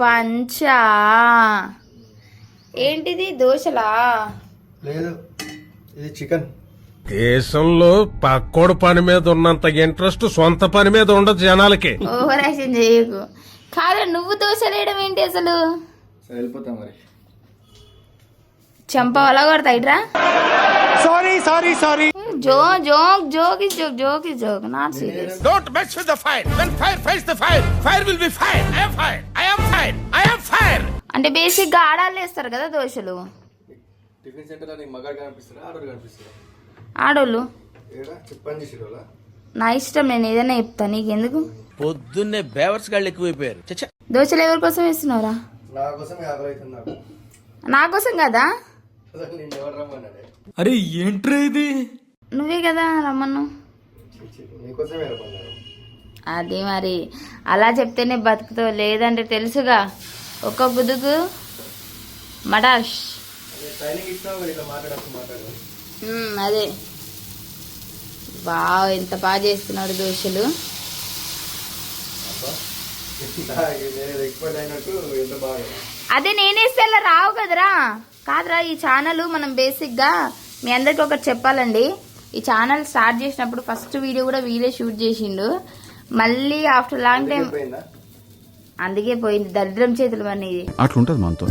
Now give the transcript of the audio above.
పంచా ఏంటిది? దోశలా? లేదు, ఇది చికెన్. దేశంలో పక్కోడు పని మీద ఉన్నంత ఇంట్రెస్ట్ సొంత పని మీద ఉండదు జనాలకి. ఓవర్ యాక్షన్ చేయకు. కాదు, నువ్వు దోశలు వేయడం ఏంటి అసలు? వెళ్ళిపోతా మరి. చంప అలా కొడతాయిట్రా. Sorry joke is not serious. Don't mess with the fire. When fire fights the fire, fire will be fire. I am fire. I am fire. I am fire. అంటే బేసిక్ గా ఆడాలు వేస్తారు కదా దోశలు. టిఫిన్ సెంటర్ లో మగాడు కనిపిస్తారా, ఆడోడు కనిపిస్తారా? ఆడోళ్ళు. ఏడా చెప్పని చేసిరోలా? నా ఇష్టం, నేను ఏదైనా చెప్తా, నీకెందుకు? పొద్దున్నే బేవర్స్ గాళ్ళు ఎక్కువైపోయారు. దోశలు ఎవరి కోసం వేస్తున్నావురా? నా కోసం ఆకలి అవుతుంది నాకు. నా కోసం కదా. అసలు నిన్ను ఎవరు రమ్మన్నాడే? అరే ఏంట్రా ఇది? నువ్వే కదా రమ్మను. నీకోసమే రమ్మన్నారు. అది మరి అలా చెప్తేనే బతుకుతావు, లేదంటే తెలుసుగా ఒక్క గుదుకు మడాష్. ట్రైనింగ్ ఇస్తావు కదా, ఇట్లా మాట్లాడు. అదే వావ్, ఎంత బాగా చేస్తున్నాడు దోశలు. ఎక్స్పర్ట్ అయినట్టు ఎంత బాగా. అదే నేనేస్తే అలా రావు కదరా. కాదురా, ఈ ఛానల్ మనం బేసిక్గా మీ అందరికి ఒకటి చెప్పాలండి. ఈ ఛానల్ స్టార్ట్ చేసినప్పుడు ఫస్ట్ వీడియో కూడా వీడే షూట్ చేసిండు. మళ్ళీ ఆఫ్టర్ లాంగ్ టైం అందుకే పోయింది, దరిద్రం చేతులు అనేది. అట్లుంటది మనతో.